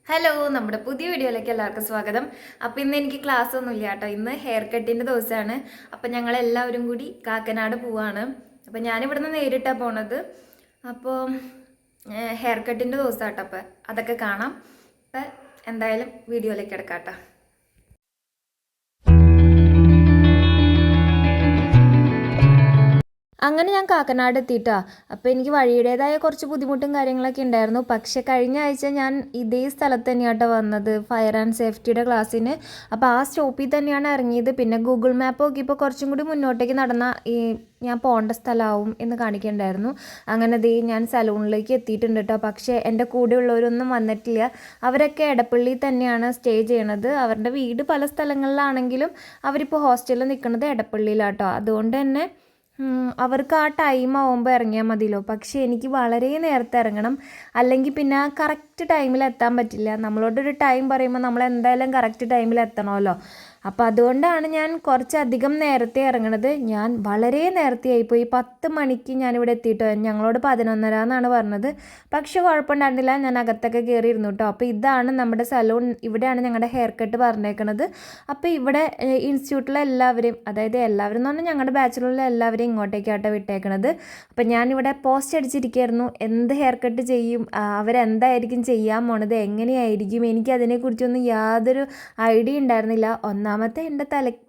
Hello, നമ്മുടെ പുതിയ വീഡിയോയിലേക്ക് എല്ലാവർക്കും സ്വാഗതം. അപ്പോൾ ഇന്ന് എനിക്ക് ക്ലാസ് ഒന്നുമില്ല കേട്ടോ. ഇന്ന് ഹെയർ കട്ടിൻ്റെ ദിവസമാണ്. അപ്പം ഞങ്ങളെല്ലാവരും കൂടി കാക്കനാട് പോവാണ്. അപ്പം ഞാനിവിടുന്ന് നേരിട്ടാണ് പോണത്. അപ്പോൾ ഹെയർ കട്ടിൻ്റെ ദിവസം കേട്ടോ. അപ്പം അതൊക്കെ കാണാം. അപ്പം എന്തായാലും വീഡിയോയിലേക്ക് എടുക്കാം കേട്ടോ. അങ്ങനെ ഞാൻ കാക്കനാട് എത്തിയിട്ടാ. അപ്പോൾ എനിക്ക് വഴിയുടേതായ കുറച്ച് ബുദ്ധിമുട്ടും കാര്യങ്ങളൊക്കെ ഉണ്ടായിരുന്നു. പക്ഷെ കഴിഞ്ഞ ആഴ്ച ഞാൻ ഇതേ സ്ഥലത്ത് തന്നെയാട്ടോ വന്നത് ഫയർ ആൻഡ് സേഫ്റ്റിയുടെ ക്ലാസ്സിന്. അപ്പോൾ ആ സ്റ്റോപ്പിൽ തന്നെയാണ് ഇറങ്ങിയത്. പിന്നെ ഗൂഗിൾ മാപ്പ് നോക്കിയപ്പോൾ കുറച്ചും കൂടി മുന്നോട്ടേക്ക് നടന്നാൽ ഞാൻ പോകേണ്ട സ്ഥലമാവും എന്ന് കാണിക്കണ്ടായിരുന്നു. അങ്ങനെ ഞാൻ സലൂണിലേക്ക് എത്തിയിട്ടുണ്ട് കേട്ടോ. പക്ഷേ എൻ്റെ കൂടെയുള്ളവരൊന്നും വന്നിട്ടില്ല. അവരൊക്കെ എടപ്പള്ളി തന്നെയാണ് സ്റ്റേ ചെയ്യണത്. അവരുടെ വീട് പല സ്ഥലങ്ങളിലാണെങ്കിലും അവരിപ്പോൾ ഹോസ്റ്റലിൽ നിൽക്കുന്നത് എടപ്പള്ളിയിലാട്ടോ. അതുകൊണ്ട് തന്നെ അവർക്ക് ആ ടൈം ആവുമ്പോൾ ഇറങ്ങിയാൽ മതിയല്ലോ. പക്ഷേ എനിക്ക് വളരെ നേരത്തെ ഇറങ്ങണം, അല്ലെങ്കിൽ പിന്നെ കറക്റ്റ് ടൈമിൽ എത്താൻ പറ്റില്ല. നമ്മളോടൊരു ടൈം പറയുമ്പോൾ നമ്മൾ എന്തായാലും കറക്റ്റ് ടൈമിൽ എത്തണമല്ലോ. അപ്പോൾ അതുകൊണ്ടാണ് ഞാൻ കുറച്ചധികം നേരത്തെ ഇറങ്ങണത്. ഞാൻ വളരെ നേരത്തെ ആയിപ്പോയി. 10 മണിക്ക് ഞാനിവിടെ എത്തിയിട്ടോ. ഞങ്ങളോട് 11:30 എന്നാണ് പറഞ്ഞത്. പക്ഷെ കുഴപ്പമുണ്ടായിരുന്നില്ല, ഞാൻ അകത്തൊക്കെ കയറിയിരുന്നു കേട്ടോ. അപ്പോൾ ഇതാണ് നമ്മുടെ സലൂൺ. ഇവിടെയാണ് ഞങ്ങളുടെ ഹെയർ കട്ട് പറഞ്ഞേക്കണത്. അപ്പോൾ ഇവിടെ ഇൻസ്റ്റിറ്റ്യൂട്ടിലെ എല്ലാവരെയും, അതായത് എല്ലാവരും എന്ന് പറഞ്ഞാൽ ഞങ്ങളുടെ ബാച്ചിലുള്ള എല്ലാവരെയും ഇങ്ങോട്ടേക്കാട്ടോ വിട്ടേക്കണത്. അപ്പം ഞാനിവിടെ പോസ്റ്റ് അടിച്ചിരിക്കുകയായിരുന്നു. എന്ത് ഹെയർ കട്ട് ചെയ്യും, അവരെന്തായിരിക്കും ചെയ്യാൻ പോണത്, എങ്ങനെയായിരിക്കും, എനിക്കതിനെക്കുറിച്ചൊന്നും യാതൊരു ഐഡിയ ഉണ്ടായിരുന്നില്ല. ഒന്നാമത്തെ എൻ്റെ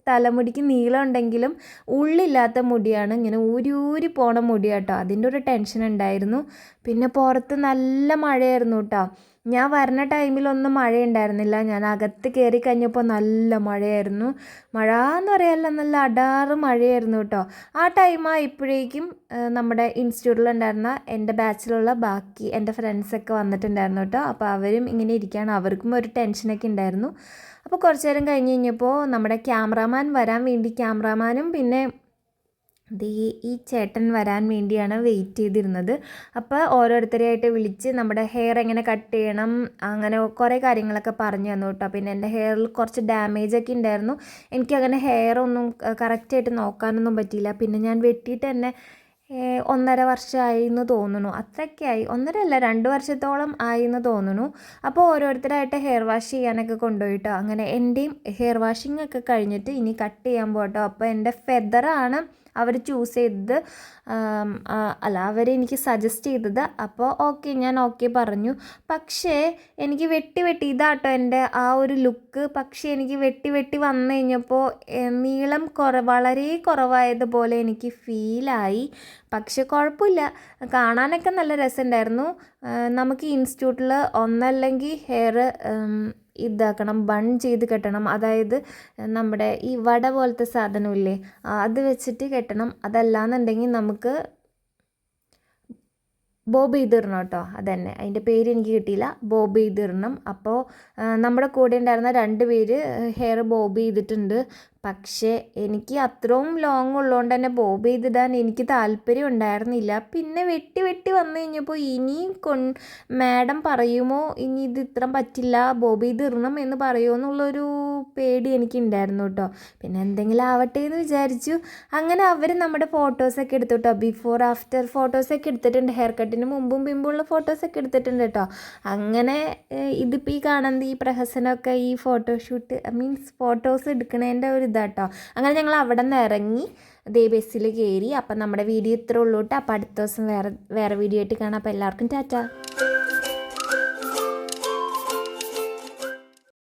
തലമുടിക്ക് നീളം ഉണ്ടെങ്കിലും ഉള്ളില്ലാത്ത മുടിയാണ്, ഇങ്ങനെ ഊരി പോണ മുടി കേട്ടോ. അതിൻ്റെ ഒരു ടെൻഷൻ ഉണ്ടായിരുന്നു. പിന്നെ പുറത്ത് നല്ല മഴയായിരുന്നു കേട്ടോ. ഞാൻ വരുന്ന ടൈമിലൊന്നും മഴ ഉണ്ടായിരുന്നില്ല. ഞാൻ അകത്ത് കയറി കഴിഞ്ഞപ്പോൾ നല്ല മഴയായിരുന്നു. മഴ എന്ന് പറയാനല്ല, നല്ല അടാറ് മഴയായിരുന്നു കേട്ടോ. ആ ടൈം ആയപ്പോഴേക്കും നമ്മുടെ ഇൻസ്റ്റിറ്റ്യൂട്ടിലുണ്ടായിരുന്ന എൻ്റെ ബാച്ചിലുള്ള ബാക്കി എൻ്റെ ഫ്രണ്ട്സൊക്കെ വന്നിട്ടുണ്ടായിരുന്നു കേട്ടോ. അപ്പോൾ അവരും ഇങ്ങനെ ഇരിക്കുകയാണ്. അവർക്കും ഒരു ടെൻഷനൊക്കെ ഉണ്ടായിരുന്നു. അപ്പോൾ കുറച്ച് നേരം കഴിഞ്ഞ് കഴിഞ്ഞപ്പോൾ നമ്മുടെ ക്യാമറാമാനും പിന്നെ ഈ ചേട്ടൻ വരാൻ വേണ്ടിയാണ് വെയിറ്റ് ചെയ്തിരുന്നത്. അപ്പോൾ ഓരോരുത്തരെയായിട്ട് വിളിച്ച് നമ്മുടെ ഹെയർ എങ്ങനെ കട്ട് ചെയ്യണം അങ്ങനെ കുറേ കാര്യങ്ങളൊക്കെ പറഞ്ഞു തന്നു കേട്ടോ. പിന്നെ എൻ്റെ ഹെയറിൽ കുറച്ച് ഡാമേജൊക്കെ ഉണ്ടായിരുന്നു. എനിക്കങ്ങനെ ഹെയർ ഒന്നും കറക്റ്റായിട്ട് നോക്കാനൊന്നും പറ്റിയില്ല. പിന്നെ ഞാൻ വെട്ടിയിട്ട് തന്നെ 1.5 വർഷമായി എന്ന് തോന്നുന്നു. അത്രയ്ക്കായി, 1.5 അല്ല 2 വർഷത്തോളം ആയി എന്ന് തോന്നുന്നു. അപ്പോൾ ഓരോരുത്തരായിട്ട് ഹെയർ വാഷ് ചെയ്യാനൊക്കെ കൊണ്ടുപോയിട്ടോ. അങ്ങനെ എൻ്റെയും ഹെയർ വാഷിംഗ് ഒക്കെ കഴിഞ്ഞിട്ട് ഇനി കട്ട് ചെയ്യാൻ പോകട്ടോ. അപ്പോൾ എൻ്റെ ഫെദറാണ് അവർ ചൂസ് ചെയ്തത്, അവരെനിക്ക് സജസ്റ്റ് ചെയ്തത്. അപ്പോൾ ഓക്കെ, ഞാൻ ഓക്കെ പറഞ്ഞു. പക്ഷേ എനിക്ക് വെട്ടി ഇതാട്ടോ എൻ്റെ ആ ഒരു ലുക്ക്. പക്ഷേ എനിക്ക് വെട്ടി വന്നു കഴിഞ്ഞപ്പോൾ നീളം വളരെ കുറവായതുപോലെ എനിക്ക് ഫീലായി. പക്ഷെ കുഴപ്പമില്ല, കാണാനൊക്കെ നല്ല രസമുണ്ടായിരുന്നു. നമുക്ക് ഇൻസ്റ്റിറ്റ്യൂട്ടിൽ ഒന്നല്ലെങ്കിൽ ഹെയർ ഇതാക്കണം, ബൺ ചെയ്ത് കെട്ടണം. അതായത് നമ്മുടെ ഈ വട പോലത്തെ സാധനമില്ലേ, അത് വെച്ചിട്ട് കെട്ടണം. അതല്ലാന്നുണ്ടെങ്കിൽ നമുക്ക് ബോബ് ചെയ്തിടണം കേട്ടോ. അതന്നെ, അതിൻ്റെ പേര് എനിക്ക് കിട്ടിയില്ല. ബോബ് ചെയ്തിടണം. അപ്പോൾ നമ്മുടെ കൂടെ ഉണ്ടായിരുന്ന 2 പേര് ഹെയർ ബോബ് ചെയ്തിട്ടുണ്ട്. പക്ഷേ എനിക്ക് അത്രയും ലോങ് ഉള്ളതുകൊണ്ട് തന്നെ ബോബ് ചെയ്തിടാൻ എനിക്ക് താല്പര്യം ഉണ്ടായിരുന്നില്ല. പിന്നെ വെട്ടി വന്നു കഴിഞ്ഞപ്പോൾ ഇനിയും മാഡം പറയുമോ, ഇനി ഇത് ഇത്ര പറ്റില്ല, ബോബ് ചെയ്തിടണം എന്ന് പറയുമോ എന്നുള്ളൊരു പേടി എനിക്കുണ്ടായിരുന്നു കേട്ടോ. പിന്നെ എന്തെങ്കിലും ആവട്ടെ എന്ന് വിചാരിച്ചു. അങ്ങനെ അവർ നമ്മുടെ ഫോട്ടോസൊക്കെ എടുത്തു കേട്ടോ. ബിഫോർ ആഫ്റ്റർ ഫോട്ടോസൊക്കെ എടുത്തിട്ടുണ്ട്. ഹെയർ കട്ടിന് മുമ്പും പിമ്പുള്ള ഫോട്ടോസൊക്കെ എടുത്തിട്ടുണ്ട് കേട്ടോ. അങ്ങനെ ഇതിപ്പോൾ ഈ കാണുന്നത് ഈ പ്രഹസനമൊക്കെ ഈ ഫോട്ടോഷൂട്ട് മീൻസ് ഫോട്ടോസ് എടുക്കണതിൻ്റെ ഒരു ഇതാട്ടോ. അങ്ങനെ ഞങ്ങൾ അവിടെ നിന്ന് ഇറങ്ങി ബസ്സിൽ കയറി. അപ്പം നമ്മുടെ വീഡിയോ ഇത്രേ ഉള്ളൂ കേട്ടോ. അപ്പോൾ അടുത്ത ദിവസം വേറെ വീഡിയോ ആയിട്ട് കാണാം. അപ്പോൾ എല്ലാവർക്കും ടാറ്റ.